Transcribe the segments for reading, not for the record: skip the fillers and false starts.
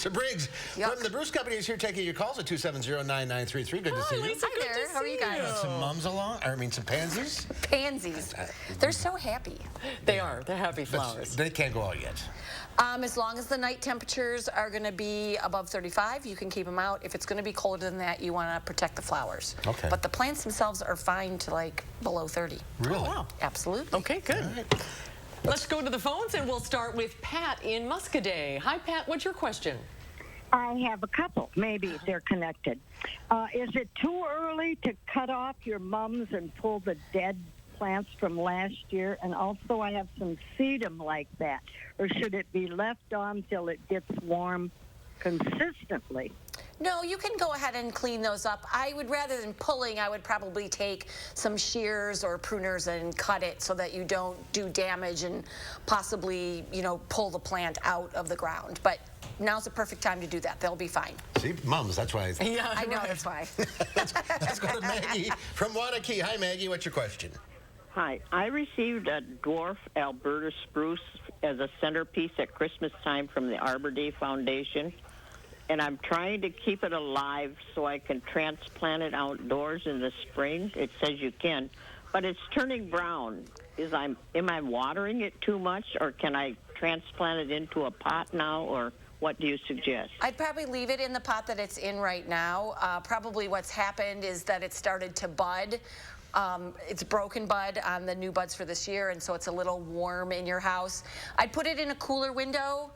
Lisa Briggs Yuck. from the Bruce Company is here taking your calls at 270-9933. Good to see you. Lisa, Hi good there. to How are you see guys? Got some mums along? Some pansies? Pansies. They're so happy. They are. They're happy But flowers. they can't go out yet. As long as the night temperatures are going to be above 35, you can keep them out. If it's going to be colder than that, you want to protect the flowers. Okay. But the plants themselves are fine to like below 30. Really? Oh, wow. Absolutely. Okay, good. All right. Let's go to the phones, and we'll start with Pat in Muscadet. Hi, Pat. What's your question? I have a couple. Maybe they're connected. Is it too early to cut off your mums and pull the dead plants from last year? And also I have some sedum like that. Or should it be left on till it gets warm consistently? No, you can go ahead and clean those up. I would, rather than pulling, I would probably take some shears or pruners and cut it so that you don't do damage and possibly, pull the plant out of the ground. But now's the perfect time to do that. They'll be fine. See, mums, that's why. Yeah, I know, that's why. Let's go to Maggie from Wanakee. Hi, Maggie. What's your question? Hi, I received a Dwarf Alberta Spruce as a centerpiece at Christmas time from the Arbor Day Foundation, and I'm trying to keep it alive so I can transplant it outdoors in the spring. It says you can, but it's turning brown. Am I watering it too much, or can I transplant it into a pot now, or what do you suggest? I'd probably leave it in the pot that it's in right now. Probably what's happened is that it started to bud. It's broken bud on the new buds for this year, and so it's a little warm in your house. I'd put it in a cooler window.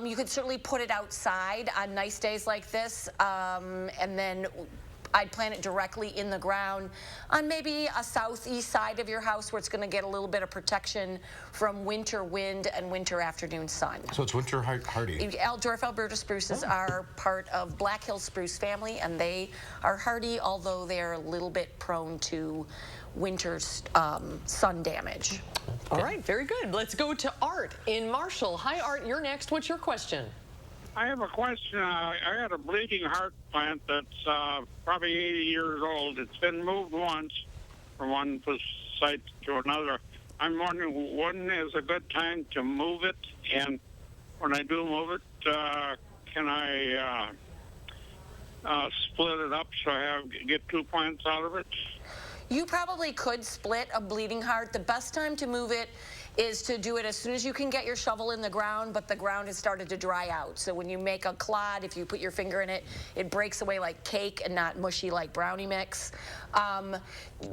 You could certainly put it outside on nice days like this, and then I'd plant it directly in the ground on maybe a southeast side of your house where it's going to get a little bit of protection from winter wind and winter afternoon sun. So it's winter hardy. Dwarf Alberta spruces are part of Black Hill spruce family, and they are hardy, although they're a little bit prone to winter sun damage. All right, very good. Let's go to Art in Marshall. Hi, Art. You're next. What's your question? I have a question. I had a bleeding heart plant that's probably 80 years old. It's been moved once from one site to another. I'm wondering when is a good time to move it, and when I do move it, can I split it up so I get 2 plants out of it? You probably could split a bleeding heart. The best time to move it is to do it as soon as you can get your shovel in the ground, but the ground has started to dry out. So when you make a clod, if you put your finger in it, it breaks away like cake and not mushy like brownie mix.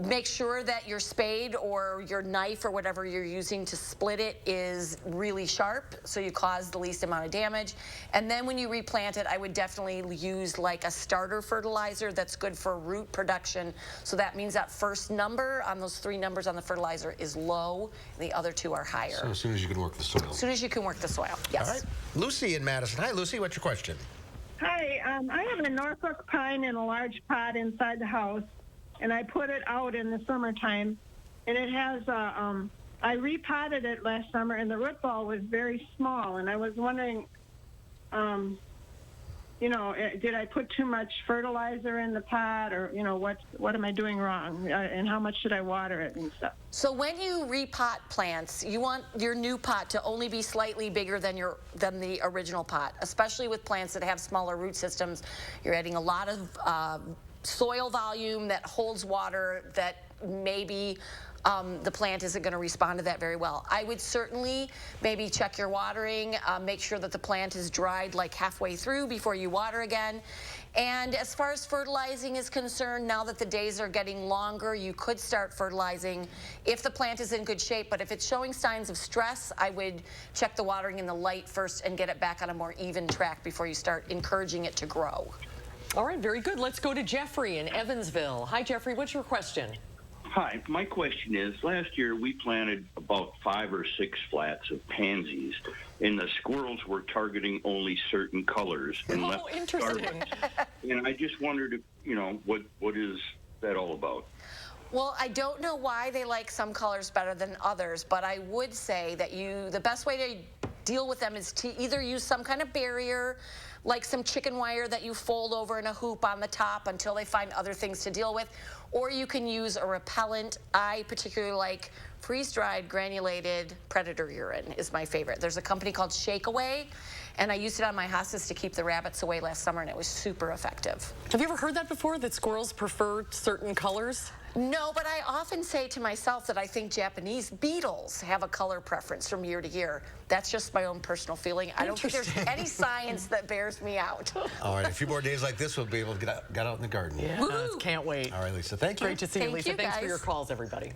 Make sure that your spade or your knife or whatever you're using to split it is really sharp, so you cause the least amount of damage. And then when you replant it, I would definitely use like a starter fertilizer that's good for root production. So that means that first number on those 3 numbers on the fertilizer is low, and the other 2 are higher. So as soon as you can work the soil. As soon as you can work the soil, yes. All right. Lucy in Madison. Hi, Lucy. What's your question? Hi, I have a Norfolk Pine in a large pot inside the house, and I put it out in the summertime, and it has I repotted it last summer, and the root ball was very small, and I was wondering, did I put too much fertilizer in the pot, or what am I doing wrong, and how much should I water it and stuff? So when you repot plants, you want your new pot to only be slightly bigger than the original pot, especially with plants that have smaller root systems. You're adding a lot of soil volume that holds water that maybe the plant isn't going to respond to that very well. I would certainly maybe check your watering, make sure that the plant is dried like halfway through before you water again. And as far as fertilizing is concerned, now that the days are getting longer, you could start fertilizing if the plant is in good shape. But if it's showing signs of stress, I would check the watering in the light first and get it back on a more even track before you start encouraging it to grow. All right, very good. Let's go to Jeffrey in Evansville. Hi, Jeffrey. What's your question? Hi, my question is, last year we planted about 5 or 6 flats of pansies, and the squirrels were targeting only certain colors. And Oh, interesting. And I just wondered, what is that all about? Well, I don't know why they like some colors better than others, but I would say that the best way to deal with them is to either use some kind of barrier, like some chicken wire that you fold over in a hoop on the top until they find other things to deal with, or you can use a repellent. I particularly like freeze-dried granulated predator urine is my favorite. There's a company called Shakeaway, And I used it on my hostas to keep the rabbits away last summer, and it was super effective. Have you ever heard that before, that squirrels prefer certain colors? No, but I often say to myself that I think Japanese beetles have a color preference from year to year. That's just my own personal feeling. I don't think there's any science that bears me out. All right, a few more days like this, we'll be able to get out in the garden. Yeah, can't wait. All right, Lisa, thank you. Great to see you, Thank Lisa. you, Thanks for guys. your calls, everybody.